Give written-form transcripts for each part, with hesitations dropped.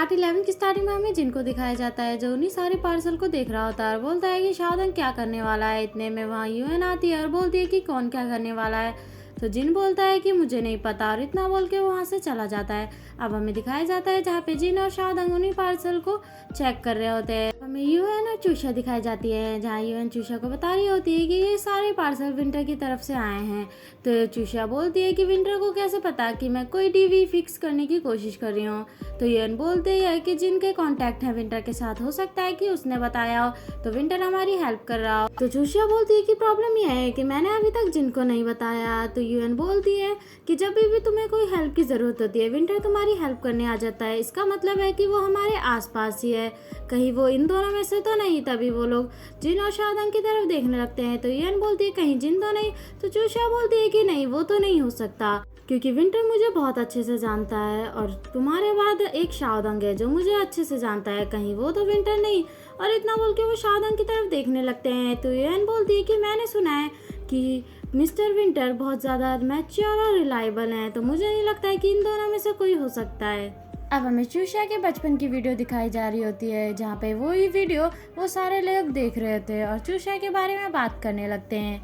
Part 11 की starting में हमें जिन को दिखाया जाता है जो उन्हीं सारे पार्सल को देख रहा होता है और बोलता है कि शादंग क्या करने वाला है। इतने में वहाँ यूएन आती है और बोलती है कि कौन क्या करने वाला है। तो जिन बोलता है कि मुझे नहीं पता और इतना बोल के वहाँ से चला जाता है। अब हमें दिखाया जाता है जहाँ पे जिन और शादंग उन्हीं पार्सल को चेक कर रहे होते हैं। हमें यूएन और चूषा दिखाई जाती है जहाँ यूएन चूषा को बता रही होती है कि ये सारे पार्सल विंटर की तरफ से आए हैं। तो चूषा बोलती है कि विंटर को कैसे पता कि मैं कोई डीवी फिक्स करने की कोशिश कर रही हूँ। तो यूएन बोलते है कि जिनके कांटेक्ट है विंटर के साथ, हो सकता है कि उसने बताया हो तो विंटर हमारी हेल्प कर रहा हो। तो चूषा बोलती है कि प्रॉब्लम यह है कि मैंने अभी तक जिनको नहीं बताया। तो यूएन बोलती है कि जब भी तुम्हें कोई हेल्प की जरूरत होती है विंटर तुम्हारी हेल्प करने आ जाता है। इसका मतलब है कि वो हमारे आसपास ही है, कहीं वो इन दोनों में से तो नहीं। तभी वो लोग जिन और शादंग की तरफ देखने लगते हैं। तो यूएन बोलती है कहीं जिन तो नहीं। तो चूषा बोलती है कि नहीं, वो तो नहीं हो सकता क्योंकि विंटर मुझे बहुत अच्छे से जानता है और तुम्हारे बाद एक शादंग है जो मुझे अच्छे से जानता है, कहीं वो तो विंटर नहीं। और इतना बोल के वो शादंग की तरफ देखने लगते हैं। तो यूएन बोलती है कि मैंने सुना है कि मिस्टर विंटर बहुत ज़्यादा मैच्योर और रिलायबल हैं, तो मुझे नहीं लगता है कि इन दोनों में से कोई हो सकता है। अब हमें चूषा के बचपन की वीडियो दिखाई जा रही होती है जहाँ पे वही वीडियो वो सारे लोग देख रहे होते हैं और चूषा के बारे में बात करने लगते हैं।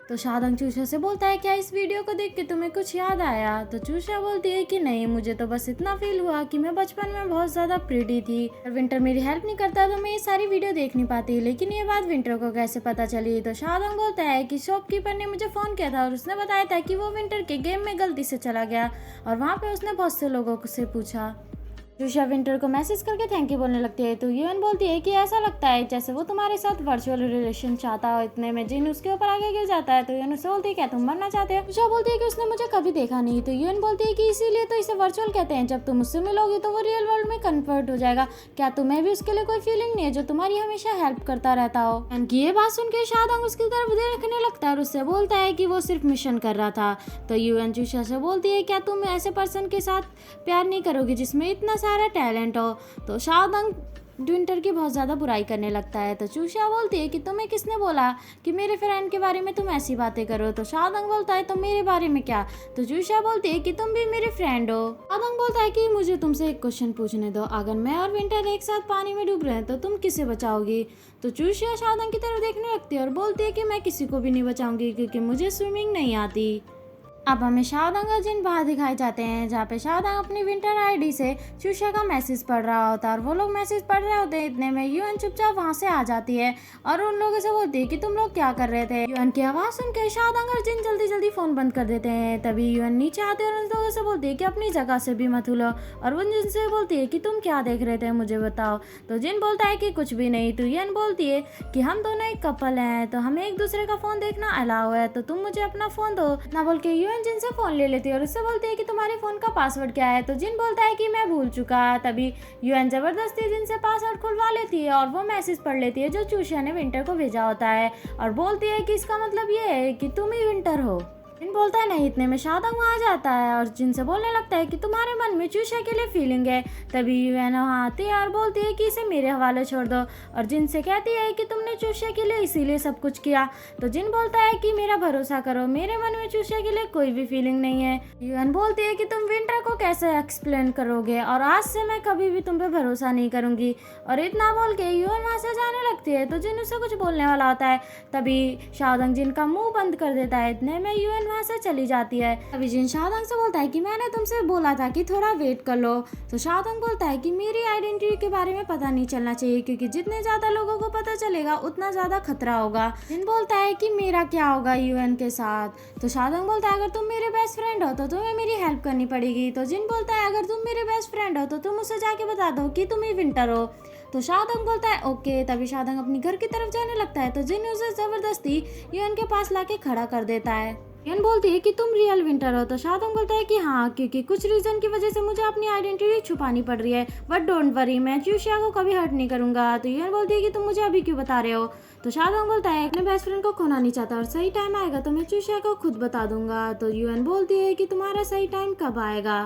तो शादंग चूषा से बोलता है क्या इस वीडियो को देख के तुम्हें कुछ याद आया। तो चूषा बोलती है कि नहीं, मुझे तो बस इतना फील हुआ कि मैं बचपन में बहुत ज़्यादा प्रीटी थी और विंटर मेरी हेल्प नहीं करता तो मैं ये सारी वीडियो देख नहीं पाती। लेकिन ये बात विंटर को कैसे पता चली। तो शादंग बोलता है कि शॉपकीपर ने मुझे फ़ोन किया था और उसने बताया था कि वो विंटर के गेम में गलती से चला गया और वहाँ पर उसने बहुत से लोगों से पूछा। चूषा विंटर को मैसेज करके थैंक यू बोलने लगती है। तो यूएन बोलती है कि ऐसा लगता है जैसे वो तुम्हारे साथ वर्चुअल रिलेशन चाहता हो। इतने में जिन उसके ऊपर आगे गिर जाता है। तो यूएन उससे बोलती है क्या तुम मरना चाहते हो। चूषा बोलती है कि उसने मुझे कभी देखा नहीं। तो यूएन बोलती है कि इसीलिए तो इसे वर्चुअल कहते हैं, जब तुम उससे मिलोगी तो वो रियल वर्ल्ड में कन्वर्ट हो जाएगा। क्या तुम्हें भी उसके लिए कोई फीलिंग नहीं है जो तुम्हारी हमेशा हेल्प करता रहता हो। उनकी ये बात सुन के शादंग उसकी तरफ देखने लगता है और उससे बोलता है कि वो सिर्फ मिशन कर रहा था। तो यूएन चूषा से बोलती है क्या तुम ऐसे पर्सन के साथ प्यार नहीं करोगी जिसमें इतना सारा टैलेंट हो। तो शादंग विंटर की बहुत ज़्यादा बुराई करने लगता है। तो चूषा बोलती है कि तुम्हें किसने बोला कि मेरे फ्रेंड के बारे में तुम ऐसी बातें करो। तो शादंग बोलता है तो मेरे बारे में क्या। तो चूषा बोलती है कि तुम भी मेरे फ्रेंड हो। शादंग बोलता है कि मुझे तुमसे एक क्वेश्चन पूछने दो, अगर मैं और विंटर एक साथ पानी में डूब रहे हैं तो तुम किसे बचाओगी। तो चूषा शादंग की तरफ देखने लगती है और बोलती है कि मैं किसी को भी नहीं बचाऊंगी क्योंकि मुझे स्विमिंग नहीं आती। अब हमें शादंग और जिन बाहर दिखाए जाते हैं जहाँ पे शादंग अपनी विंटर आईडी से चूषा का मैसेज पढ़ रहा होता है और वो लोग मैसेज पढ़ रहे होते हैं। इतने में यूएन चुपचाप वहाँ से आ जाती है और उन लोगों से बोलती है कि तुम लोग क्या कर रहे थे। यूएन की आवाज़ सुन के शादंग और जिन जल्दी जल्दी फ़ोन बंद कर देते हैं। तभी यूएन नीचे आते हैं और उन लोगों से बोलती है कि अपनी जगह से भी मत हिलो और वो जिन से बोलती है कि तुम क्या देख रहे थे मुझे बताओ। तो जिन बोलता है कि कुछ भी नहीं। तो यूएन बोलती है कि हम दोनों एक कपल हैं तो हमें एक दूसरे का फ़ोन देखना अलाउ है, तो तुम मुझे अपना फ़ोन दो ना। बोल के यूएन जिन से फ़ोन ले लेती है और उससे बोलती है कि तुम्हारे फ़ोन का पासवर्ड क्या है। तो जिन बोलता है कि मैं भूल चुका। तभी यूएन ज़बरदस्ती जिन से पासवर्ड खुलवा लेती है और वो मैसेज पढ़ लेती है जो चूषा ने विंटर को भेजा होता है और बोलती है कि इसका मतलब ये है कि तुम ही विंटर हो। जिन बोलता है नहीं। इतने में शादंग वहाँ आ जाता है और जिन से बोलने लगता है कि तुम्हारे मन में चूषा के लिए फीलिंग है। तभी यूएन वहाँ आती है और बोलती है कि इसे मेरे हवाले छोड़ दो और जिन से कहती है कि तुमने चूषा के लिए इसीलिए सब कुछ किया। तो जिन बोलता है कि मेरा भरोसा करो, मेरे मन में चूषा के लिए कोई भी फीलिंग नहीं है। यूएन बोलती है कि तुम विंटर को कैसे एक्सप्लेन करोगे और आज से मैं कभी भी तुम पे भरोसा नहीं करूंगी। और इतना बोल के यूएन वहाँ से जाने लगती है। तो जिन उसे कुछ बोलने वाला होता है तभी शादंग जिन का मुंह बंद कर देता है। इतने में यूएन वहाँ से चली जाती है। अभी जिन शादंग से बोलता है कि मैंने तुमसे बोला था कि थोड़ा वेट कर लो। तो शादंग बोलता है कि मेरी आइडेंटिटी के बारे में पता नहीं चलना चाहिए क्योंकि जितने ज्यादा लोगों को पता चलेगा उतना ज्यादा खतरा होगा। जिन बोलता है कि मेरा क्या होगा यूएन के साथ। तो शादंग बोलता है अगर तुम मेरे बेस्ट फ्रेंड हो तो तुम्हें मेरी हेल्प करनी पड़ेगी। तो जिन बोलता है अगर तुम मेरे बेस्ट फ्रेंड हो तो तुम उसे जाके बता दो कि तुम ही विंटर हो। तो शादंग बोलता है ओके। तभी शादंग अपनी घर की तरफ जाने लगता है। तो जिन उसे जबरदस्ती यूएन के पास लाके खड़ा कर देता है। यूएन बोलती है कि तुम रियल विंटर हो। तो शादंग बोलता है कि हाँ, क्योंकि कुछ रीजन की वजह से मुझे अपनी आइडेंटिटी छुपानी पड़ रही है, बट डोंट वरी, मैं चूषा को कभी हर्ट नहीं करूंगा। तो यूएन बोलती है कि तुम मुझे अभी क्यों बता रहे हो। तो शादंग बोलता है अपने बेस्ट फ्रेंड को खोना नहीं चाहता और सही टाइम आएगा तो मैं चूषा को खुद बता दूंगा। तो यूएन बोलती है कि तुम्हारा सही टाइम कब आएगा।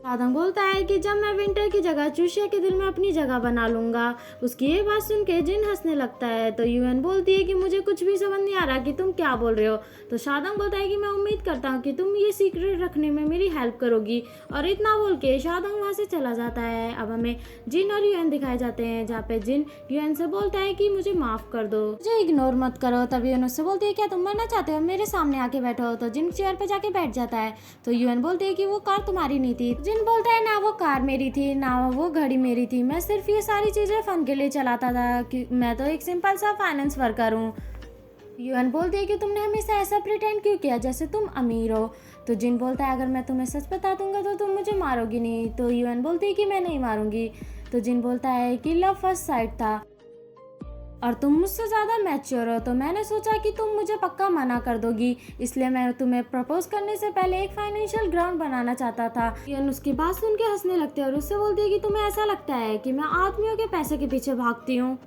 शादंग बोलता है कि जब मैं विंटर की जगह चूशिया के दिल में अपनी जगह बना लूंगा। उसकी ये बात सुन के जिन हंसने लगता है। तो यूएन बोलती है कि मुझे कुछ भी समझ नहीं आ रहा कि तुम क्या बोल रहे हो। तो शादंग बोलता है कि मैं उम्मीद करता हूँ कि तुम ये सीक्रेट रखने में मेरी हेल्प करोगी। और इतना बोल के शादंग वहाँ से चला जाता है। अब हमें जिन और यूएन दिखाए जाते हैं, जहाँ पे जिन यूएन से बोलता है कि मुझे माफ कर दो, मुझे इग्नोर मत करो। तभी यूएन उससे बोलती है क्या तुम मरना चाहते हो, मेरे सामने आके बैठो। तो जिन चेयर पे जाके बैठ जाता है। तो यूएन बोलती है कि वो कार तुम्हारी नहीं थी। जिन बोलता है ना वो कार मेरी थी ना वो घड़ी मेरी थी, मैं सिर्फ ये सारी चीजें फन के लिए चलाता था कि मैं तो एक सिंपल सा फाइनेंस वर्कर हूँ। यूएन बोलती है कि तुमने हमेशा ऐसा प्रिटेंड क्यों किया जैसे तुम अमीर हो। तो जिन बोलता है अगर मैं तुम्हें सच बता दूंगा तो तुम मुझे मारोगी नहीं। तो यूएन बोलती है कि मैं नहीं मारूंगी। तो जिन बोलता है कि लव फर्स्ट साइट था और तुम मुझसे ज़्यादा मैच्योर हो, तो मैंने सोचा कि तुम मुझे पक्का मना कर दोगी, इसलिए मैं तुम्हें प्रपोज करने से पहले एक फाइनेंशियल ग्राउंड बनाना चाहता था। यूएन उसकी बात सुन के हंसने लगते हैं और उससे बोलती है कि तुम्हें ऐसा लगता है कि मैं आदमियों के पैसे के पीछे भागती हूँ,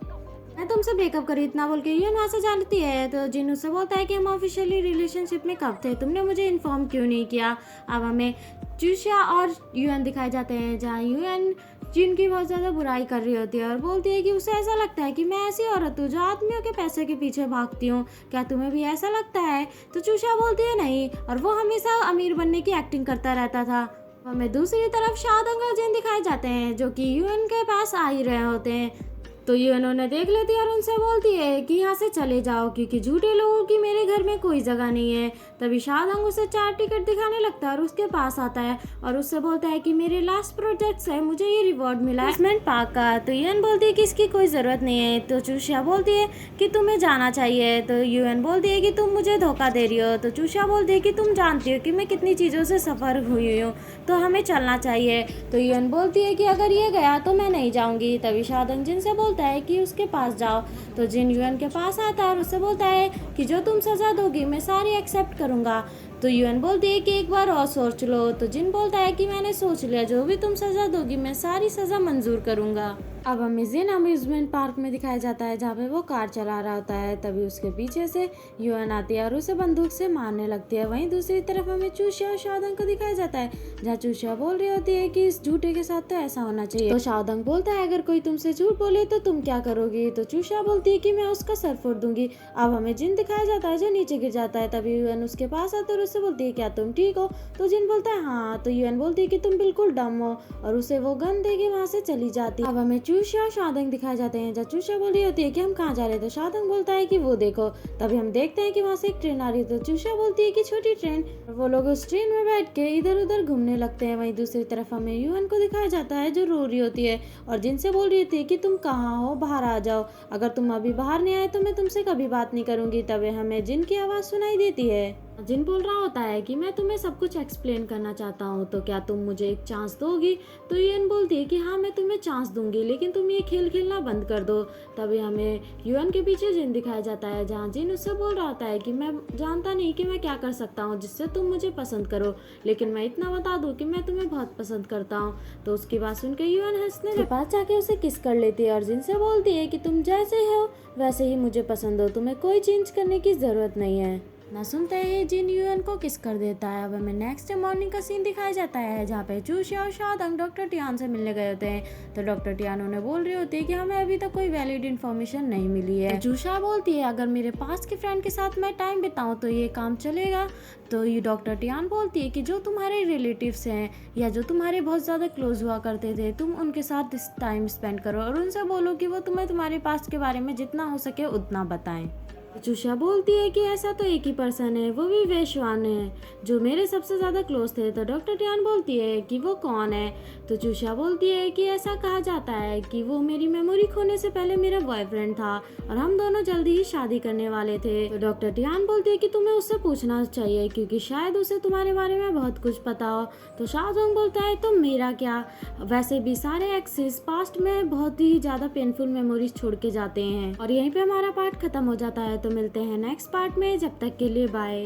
मैं तुमसे ब्रेकअप करी। इतना बोल के यूएन वहाँ से जानती है। तो जिन उससे बोलता है कि हम ऑफिशियली रिलेशनशिप में कब थे, तुमने मुझे इन्फॉर्म क्यों नहीं किया। अब हमें चूशिया और यूएन दिखाए जाते हैं, जहाँ यूएन जिन की बहुत ज़्यादा बुराई कर रही होती है और बोलती है कि उसे ऐसा लगता है कि मैं ऐसी औरत हूँ जो आदमियों के पैसे के पीछे भागती हूँ, क्या तुम्हें भी ऐसा लगता है। तो चूशिया बोलती है नहीं, और वो हमेशा अमीर बनने की एक्टिंग करता रहता था। हमें दूसरी तरफ शादंग और जिन दिखाए जाते हैं, जो कि यूएन के पास आ ही रहे होते हैं। तो यूएन उन्हें देख लेती है और उनसे बोलती है कि यहाँ से चले जाओ, क्योंकि झूठे लोगों की मेरे घर में कोई जगह नहीं है। तभी शादंग उसे 4 टिकट दिखाने लगता है और उसके पास आता है और उससे बोलता है कि मेरे लास्ट प्रोजेक्ट से मुझे ये रिवॉर्ड मिला है पार्क का। तो यूएन बोलती है कि इसकी कोई ज़रूरत नहीं है। तो चूशिया बोलती है कि तुम्हें जाना चाहिए। तो यूएन बोलती है कि तुम मुझे धोखा दे रही हो। तो चूशिया बोलती है कि तुम जानती हो कि मैं कितनी चीज़ों से सफ़र हुई हूँ, तो हमें चलना चाहिए। तो यूएन बोलती है कि अगर ये गया तो मैं नहीं जाऊँगी। तभी शादंग जिन से बोलता है कि उसके पास जाओ। तो जिन यूएन के पास आता है और उससे बोलता है कि जो तुम सज़ा दोगी मैं सारी एक्सेप्ट करूँगा। तो यूएन बोलती है कि एक बार और सोच लो। तो जिन बोलता है कि मैंने सोच लिया, जो भी तुम सज़ा दोगी मैं सारी सज़ा मंजूर करूँगा। अब हमें जिन अम्यूजमेंट पार्क में दिखाया जाता है, जहाँ पे वो कार चला रहा होता है। तभी उसके पीछे से यूएन आती है और उसे बंदूक से मारने लगती है। वहीं दूसरी तरफ हमें चूशिया और शादंग को दिखाया जाता है, जहाँ चूशिया बोल रही होती है कि इस झूठे के साथ तो ऐसा होना चाहिए। तो शादंग बोलता है अगर कोई तुमसे झूठ बोले तो तुम क्या करोगी। तो चूशिया बोलती है कि मैं उसका सर फोड़ दूंगी। अब हमें जिन दिखाया जाता है जो नीचे गिर जाता है। तभी यूएन उसके पास आता है और उससे बोलती है क्या तुम ठीक हो। तो जिन बोलता है हाँ। तो यूएन बोलती है कि तुम बिल्कुल डम हो और उसे वो गन देके वहाँ से चली जाती है। अब हमें चूशिया और शादंग दिखाए जाते हैं, जब चूशिया बोल रही होती है कि हम कहाँ जा रहे हैं। तो शादंग बोलता है कि वो देखो। तभी हम देखते हैं कि वहाँ से एक ट्रेन आ रही है। तो चूशिया बोलती है कि छोटी ट्रेन। वो लोग उस ट्रेन में बैठ के इधर उधर घूमने लगते हैं। वहीं दूसरी तरफ हमें यूएन को दिखाया जाता है जो रो रही होती है और जिनसे बोल रही होती है कि तुम कहाँ हो, बाहर आ जाओ, अगर तुम अभी बाहर नहीं आए तो मैं तुमसे कभी बात नहीं करूंगी। तभी हमें जिन की आवाज़ सुनाई देती है। जिन बोल रहा होता है कि मैं तुम्हें सब कुछ एक्सप्लेन करना चाहता हूँ, तो क्या तुम मुझे एक चांस दोगी। तो यूएन बोलती है कि हाँ मैं तुम्हें चांस दूंगी, लेकिन तुम ये खेल खेलना बंद कर दो। तभी हमें यूएन के पीछे जिन दिखाया जाता है, जहाँ जिन उससे बोल रहा होता है कि मैं जानता नहीं कि मैं क्या कर सकता हूँ जिससे तुम मुझे पसंद करो, लेकिन मैं इतना बता दूँ कि मैं तुम्हें बहुत पसंद करता हूँ। तो उसकी बात सुन के यूएन हंसने के पास जाके उसे किस कर लेती है और जिन से बोलती है कि तुम जैसे हो वैसे ही मुझे पसंद हो, तुम्हें कोई चेंज करने की ज़रूरत नहीं है। ना सुनते ही जिन यूएन को किस कर देता है। अब हमें नेक्स्ट डे मॉर्निंग का सीन दिखाया जाता है, जहाँ पे चूशिया और शादंग डॉक्टर टियान से मिलने गए होते हैं। तो डॉक्टर टियान उन्हें बोल रही होती है कि हमें अभी तक कोई वैलिड इन्फॉर्मेशन नहीं मिली है। तो चूशिया बोलती है अगर मेरे पास के फ्रेंड के साथ मैं टाइम बिताऊं तो ये काम चलेगा। तो ये डॉक्टर टियान बोलती है कि जो तुम्हारे रिलेटिव्स हैं या जो तुम्हारे बहुत ज़्यादा क्लोज हुआ करते थे, तुम उनके साथ टाइम स्पेंड करो और उनसे बोलो कि वो तुम्हें तुम्हारे पास्ट के बारे में जितना हो सके उतना बताएं। चूशिया बोलती है कि ऐसा तो एक ही पर्सन है, वो भी वैश्वान है जो मेरे सबसे ज़्यादा क्लोज थे। तो डॉक्टर टियान बोलती है कि वो कौन है। तो चूशिया बोलती है कि ऐसा कहा जाता है कि वो मेरी मेमोरी खोने से पहले मेरा बॉयफ्रेंड था और हम दोनों जल्दी ही शादी करने वाले थे। तो डॉक्टर टियान बोलती है कि तुम्हें उससे पूछना चाहिए क्योंकि शायद उसे तुम्हारे बारे में बहुत कुछ पता हो। तो शादंग बोलता है तो मेरा क्या, वैसे भी सारे एक्सेस पास्ट में बहुत ही ज़्यादा पेनफुल मेमोरीज छोड़ के जाते हैं। और यहीं पे हमारा पार्ट खत्म हो जाता है। तो मिलते हैं नेक्स्ट पार्ट में, जब तक के लिए बाय।